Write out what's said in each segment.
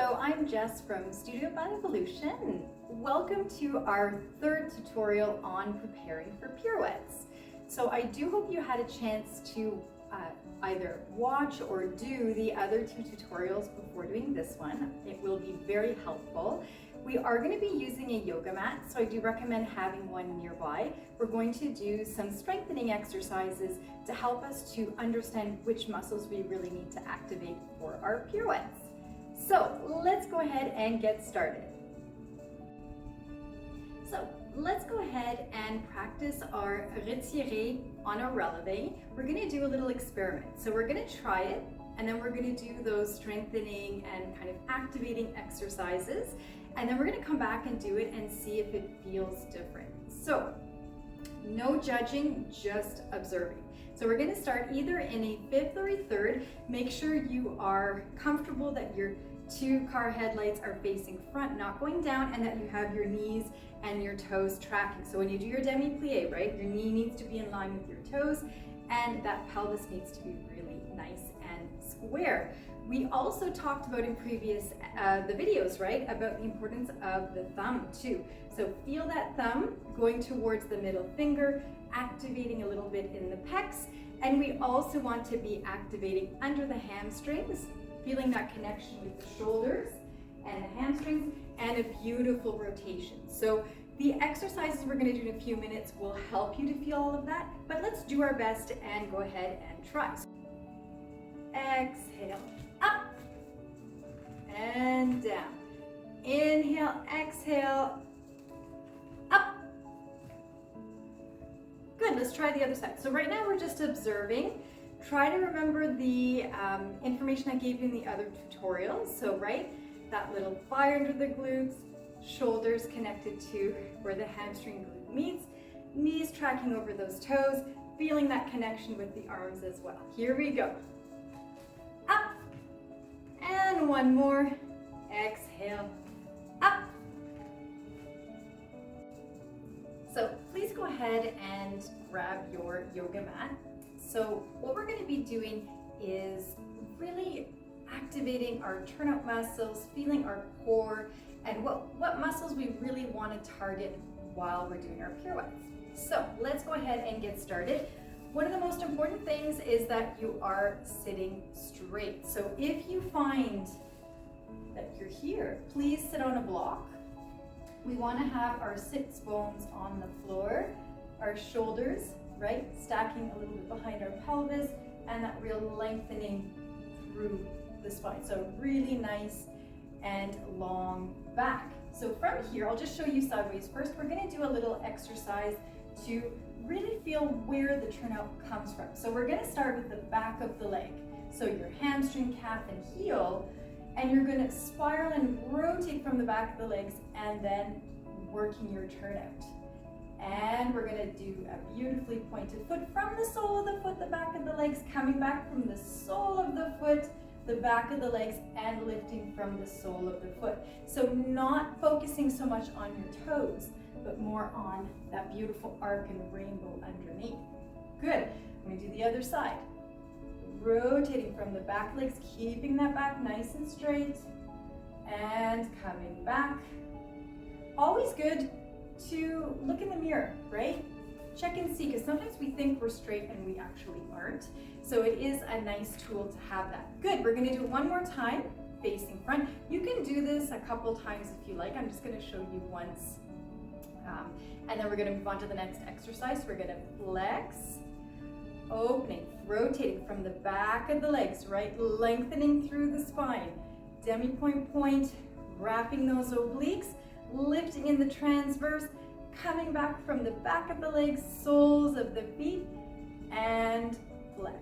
Hello, I'm Jess from Studio by Evolution. Welcome to our third tutorial on preparing for pirouettes. So I do hope you had a chance to either watch or do the other two tutorials before doing this one. It will be very helpful. We are going to be using a yoga mat, so I do recommend having one nearby. We're going to do some strengthening exercises to help us to understand which muscles we really need to activate for our pirouettes. So let's go ahead and get started. So let's go ahead and practice our retiré on a relevé. We're going to do a little experiment. So we're going to try it, and then we're going to do those strengthening and kind of activating exercises. And then we're going to come back and do it and see if it feels different. So no judging, just observing. So we're going to start either in a fifth or a third. Make sure you are comfortable that your two car headlights are facing front, not going down, and that you have your knees and your toes tracking. So when you do your demi-plie, right, your knee needs to be in line with your toes, and that pelvis needs to be really nice and square. We also talked about in previous the videos, right, about the importance of the thumb too. So feel that thumb going towards the middle finger, activating a little bit in the pecs, and we also want to be activating under the hamstrings, feeling that connection with the shoulders and the hamstrings, and a beautiful rotation. So the exercises we're going to do in a few minutes will help you to feel all of that, but let's do our best and go ahead and try. Exhale, up and down. Inhale, exhale, up. Good, let's try the other side. So right now we're just observing. Try to remember the information I gave you in the other tutorials. So right, that little fire under the glutes, shoulders connected to where the hamstring glute meets, knees tracking over those toes, feeling that connection with the arms as well. Here we go. Up, and one more, exhale, up. So please go ahead and grab your yoga mat. So what we're going to be doing is really activating our turnout muscles, feeling our core, and what muscles we really want to target while we're doing our pirouettes. So let's go ahead and get started. One of the most important things is that you are sitting straight. So if you find that you're here, please sit on a block. We want to have our sits bones on the floor, our shoulders, right, stacking a little bit behind our pelvis, and that real lengthening through the spine. So really nice and long back. So from here, I'll just show you sideways. First, we're going to do a little exercise to really feel where the turnout comes from. So we're going to start with the back of the leg. So your hamstring, calf, and heel, and you're going to spiral and rotate from the back of the legs and then working your turnout. And we're going to do a beautifully pointed foot from the sole of the foot, the back of the legs, coming back from the sole of the foot, the back of the legs, and lifting from the sole of the foot. So not focusing so much on your toes, but more on that beautiful arc and rainbow underneath. Good. I'm going to do the other side. Rotating from the back legs, keeping that back nice and straight, and coming back. Always good to look in the mirror, right? Check and see, because sometimes we think we're straight and we actually aren't. So it is a nice tool to have that. Good, we're gonna do it one more time, facing front. You can do this a couple times if you like. I'm just gonna show you once. And then we're gonna move on to the next exercise. We're gonna flex, opening, rotating from the back of the legs, right? Lengthening through the spine. Demi-pointe, point, wrapping those obliques, lifting in the transverse, coming back from the back of the legs, soles of the feet, and flex.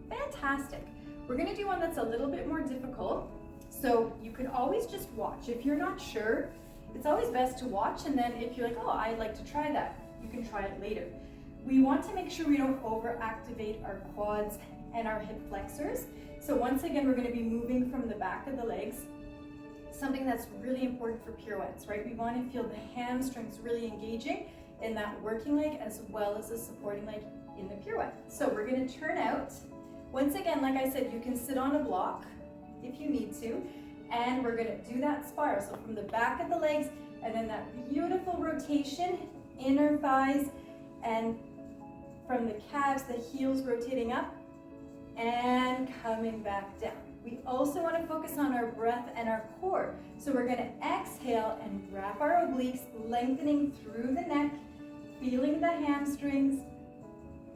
Fantastic. We're gonna do one that's a little bit more difficult. So you could always just watch. If you're not sure, it's always best to watch, and then if you're like, oh, I'd like to try that, you can try it later. We want to make sure we don't overactivate our quads and our hip flexors. So once again, we're going to be moving from the back of the legs. Something that's really important for pirouettes, right? We want to feel the hamstrings really engaging in that working leg as well as the supporting leg in the pirouette. So we're going to turn out. Once again, like I said, you can sit on a block if you need to, And we're gonna do that spiral. So from the back of the legs, and then that beautiful rotation, inner thighs, and from the calves, the heels rotating up and coming back down. We also want to focus on our breath and our core. So we're going to exhale and wrap our obliques, lengthening through the neck, feeling the hamstrings,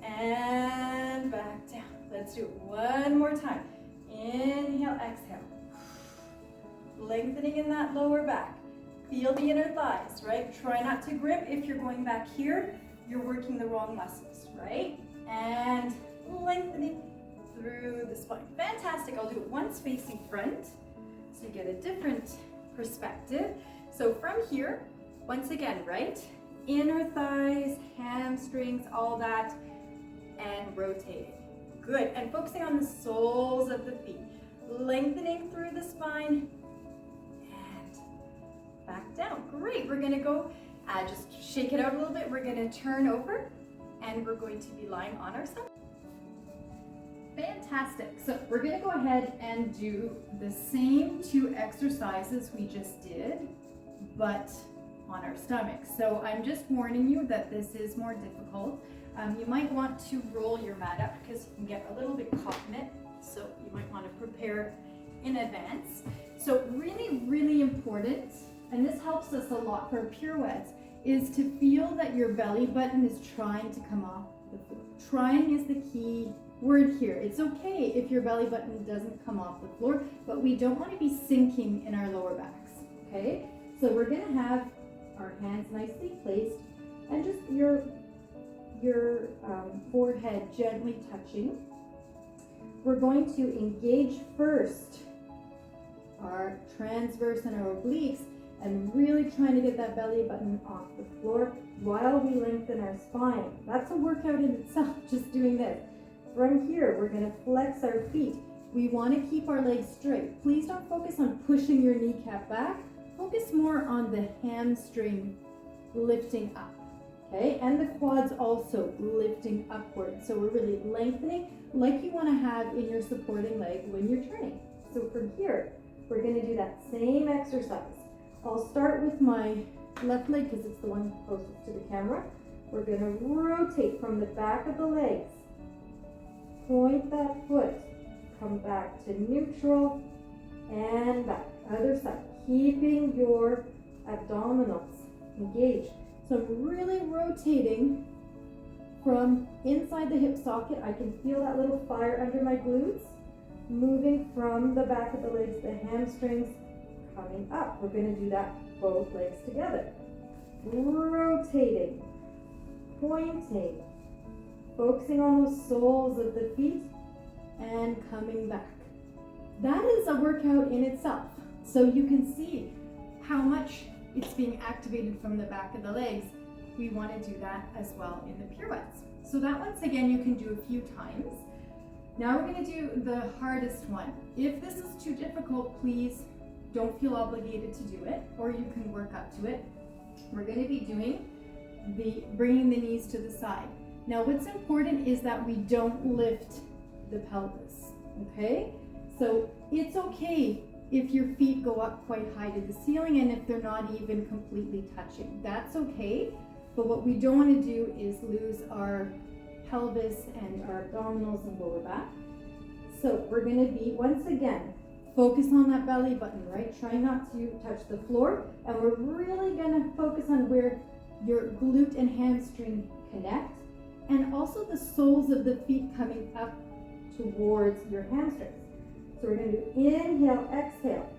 and back down. Let's do it one more time. Inhale, exhale. Lengthening in that lower back. Feel the inner thighs, right? Try not to grip. If you're going back here, you're working the wrong muscles, right? And lengthening through the spine. Fantastic. I'll do it once facing front so you get a different perspective. So from here, once again, right? Inner thighs, hamstrings, all that, and rotating. Good. And focusing on the soles of the feet. Lengthening through the spine and back down. Great. We're going to go just shake it out a little bit. We're going to turn over and we're going to be lying on our side. Fantastic. So we're going to go ahead and do the same two exercises we just did, but on our stomach. So I'm just warning you that this is more difficult. You might want to roll your mat up because you can get a little bit caught in it. So you might want to prepare in advance. So really, really important, and this helps us a lot for pirouettes, is to feel that your belly button is trying to come off the floor. Trying is the key word here. It's okay if your belly button doesn't come off the floor, but we don't want to be sinking in our lower backs, okay? So we're going to have our hands nicely placed and just your forehead gently touching. We're going to engage first our transverse and our obliques and really trying to get that belly button off the floor while we lengthen our spine. That's a workout in itself, just doing this. From here, we're going to flex our feet. We want to keep our legs straight. Please don't focus on pushing your kneecap back. Focus more on the hamstring lifting up, okay? And the quads also lifting upward. So we're really lengthening like you want to have in your supporting leg when you're turning. So from here, we're going to do that same exercise. I'll start with my left leg because it's the one closest to the camera. We're going to rotate from the back of the legs. Point that foot. Come back to neutral and back. Other side. Keeping your abdominals engaged. So I'm really rotating from inside the hip socket. I can feel that little fire under my glutes. Moving from the back of the legs, the hamstrings coming up. We're going to do that both legs together. Rotating, pointing, focusing on those soles of the feet and coming back. That is a workout in itself. So you can see how much it's being activated from the back of the legs. We want to do that as well in the pirouettes. So that once again you can do a few times. Now we're going to do the hardest one. If this is too difficult, please don't feel obligated to do it, or you can work up to it. We're going to be doing bringing the knees to the side. Now what's important is that we don't lift the pelvis, okay? So it's okay if your feet go up quite high to the ceiling and if they're not even completely touching. That's okay, but what we don't want to do is lose our pelvis and our abdominals and lower back. So we're going to be, once again, focus on that belly button, right? Try not to touch the floor, and we're really going to focus on where your glute and hamstring connect, and also the soles of the feet coming up towards your hamstrings. So we're going to do inhale, exhale,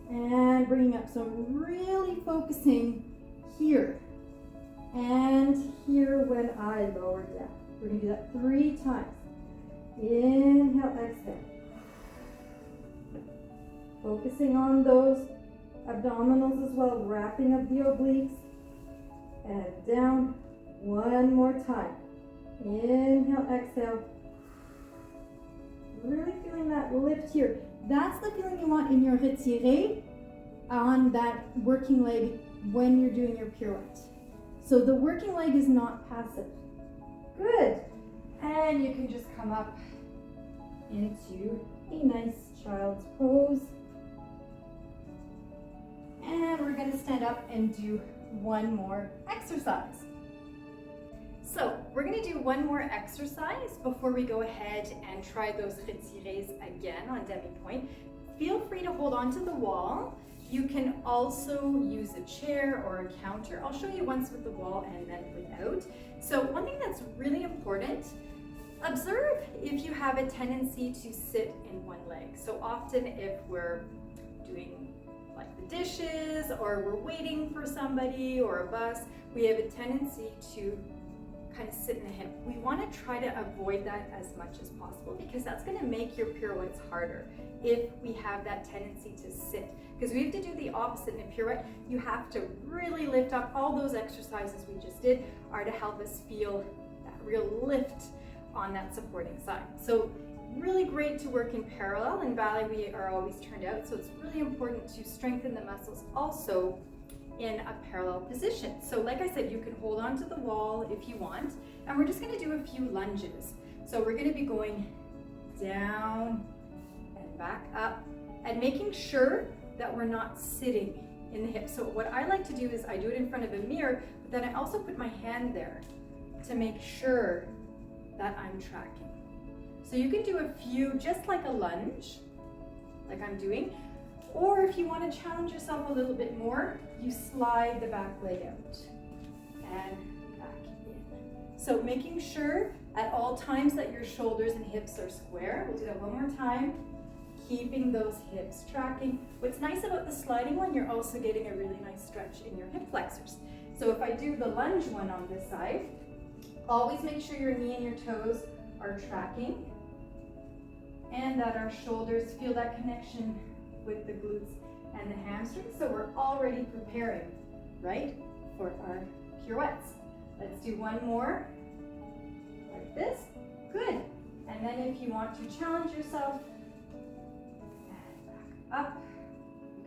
and bringing up. So I'm really focusing here and here when I lower down. We're going to do that 3 times. Inhale, exhale. Focusing on those abdominals as well, wrapping up the obliques. And down. One more time. Inhale, exhale. Really feeling that lift here. That's the feeling you want in your retiré on that working leg when you're doing your pirouette. So the working leg is not passive. Good. And you can just come up into a nice child's pose. And we're going to stand up and do one more exercise. So we're going to do one more exercise before we go ahead and try those retirés again on demi-pointe. Feel free to hold on to the wall. You can also use a chair or a counter. I'll show you once with the wall and then without. So one thing that's really important, observe if you have a tendency to sit in one leg. So often if we're doing like the dishes or we're waiting for somebody or a bus, we have a tendency to kind of sit in the hip. We want to try to avoid that as much as possible because that's going to make your pirouettes harder if we have that tendency to sit. Because we have to do the opposite in a pirouette. You have to really lift up. All those exercises we just did are to help us feel that real lift on that supporting side. So really great to work in parallel. In ballet we are always turned out, so it's really important to strengthen the muscles also in a parallel position. So like I said, you can hold on to the wall if you want, and we're just going to do a few lunges. So we're going to be going down and back up and making sure that we're not sitting in the hips. So what I like to do is I do it in front of a mirror, but then I also put my hand there to make sure that I'm tracking. So you can do a few just like a lunge, like I'm doing, or if you want to challenge yourself a little bit more, you slide the back leg out and back in. So making sure at all times that your shoulders and hips are square. We'll do that one more time. Keeping those hips tracking. What's nice about the sliding one, you're also getting a really nice stretch in your hip flexors. So if I do the lunge one on this side, always make sure your knee and your toes are tracking and that our shoulders feel that connection with the glutes and the hamstrings. So we're already preparing, right, for our pirouettes. Let's do one more like this. Good. And then if you want to challenge yourself, up.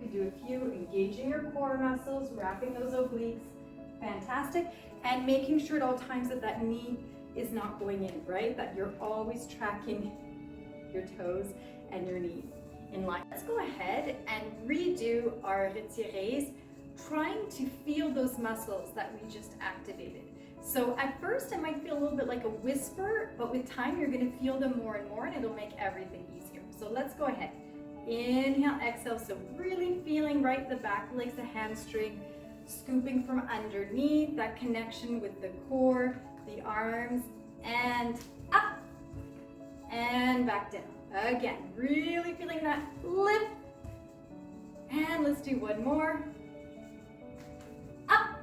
You can do a few, engaging your core muscles, wrapping those obliques. Fantastic. And making sure at all times that that knee is not going in, right? That you're always tracking your toes and your knee in line. Let's go ahead and redo our retirés, trying to feel those muscles that we just activated. So at first it might feel a little bit like a whisper, but with time you're going to feel them more and more and it'll make everything easier. So let's go ahead. Inhale, exhale, so really feeling right the back legs, the hamstring, scooping from underneath, that connection with the core, the arms, and up, and back down. Again, really feeling that lift, and let's do one more. Up,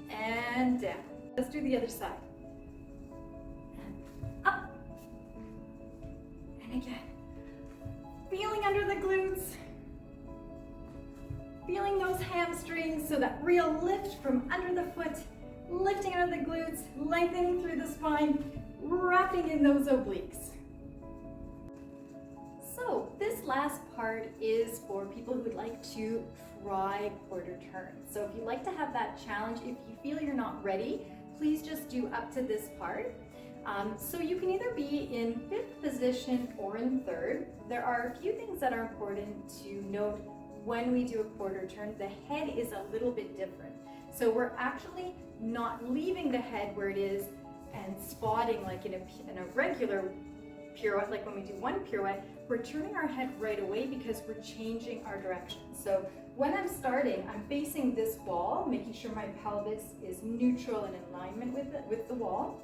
and down. Let's do the other side. And up, and again. Feeling under the glutes, feeling those hamstrings, so that real lift from under the foot, lifting under the glutes, lengthening through the spine, wrapping in those obliques. So this last part is for people who would like to try quarter turns. So if you'd like to have that challenge, if you feel you're not ready, please just do up to this part. So you can either be in fifth position or in third. There are a few things that are important to note when we do a quarter turn. The head is a little bit different. So we're actually not leaving the head where it is and spotting like in a regular pirouette, like when we do one pirouette, we're turning our head right away because we're changing our direction. So when I'm starting, I'm facing this wall, making sure my pelvis is neutral and in alignment with the wall.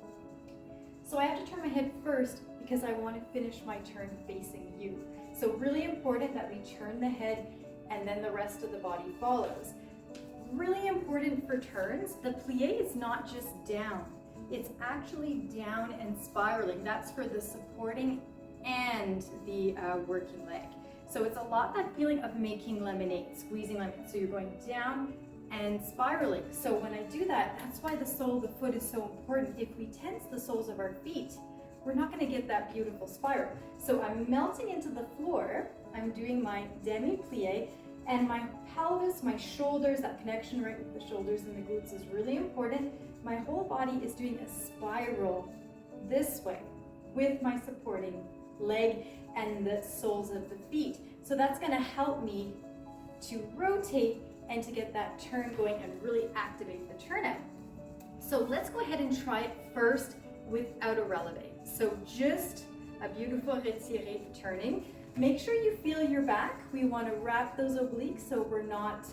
So I have to turn my head first because I want to finish my turn facing you. So really important that we turn the head and then the rest of the body follows. Really important for turns, the plie is not just down, it's actually down and spiraling. That's for the supporting and the working leg. So it's a lot that feeling of making lemonade, squeezing lemonade. So you're going down and spiraling. So when I do that, that's why the sole of the foot is so important. If we tense the soles of our feet, we're not going to get that beautiful spiral. So I'm melting into the floor, I'm doing my demi-plie, and my pelvis, my shoulders, that connection right with the shoulders and the glutes is really important. My whole body is doing a spiral this way with my supporting leg and the soles of the feet. So that's gonna help me to rotate and to get that turn going and really activate the turnout. So let's go ahead and try it first without a releve. So just a beautiful retiré turning. Make sure you feel your back. We want to wrap those obliques so we're not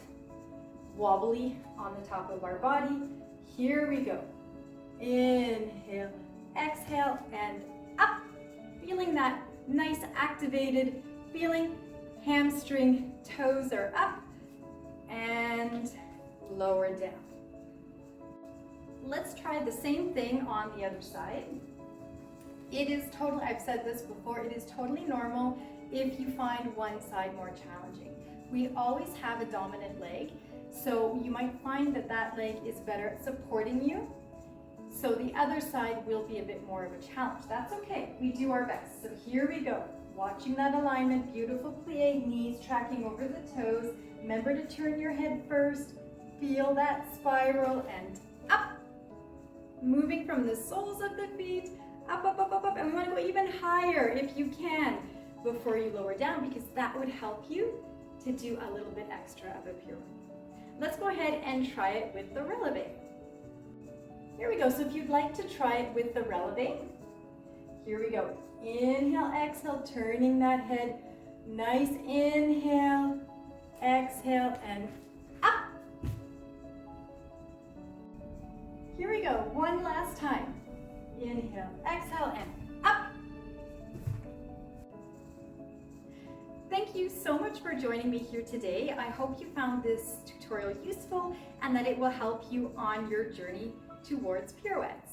wobbly on the top of our body. Here we go. Inhale, exhale, and up. Feeling that nice activated feeling. Hamstring toes are up and lower down. Let's try the same thing on the other side. It is totally, I've said this before, it is totally normal if you find one side more challenging. We always have a dominant leg, so you might find that that leg is better at supporting you. So the other side will be a bit more of a challenge. That's okay, we do our best. So here we go. Watching that alignment, beautiful plie, knees tracking over the toes. Remember to turn your head first. Feel that spiral and up. Moving from the soles of the feet, up, up, up, up, up. And we want to go even higher if you can before you lower down, because that would help you to do a little bit extra of a pirouette. Let's go ahead and try it with the releve. Here we go. So if you'd like to try it with the releve, here we go. Inhale, exhale, turning that head. Nice inhale, exhale, and up. Here we go. One last time. Inhale, exhale, and up. Thank you so much for joining me here today. I hope you found this tutorial useful and that it will help you on your journey towards pirouettes.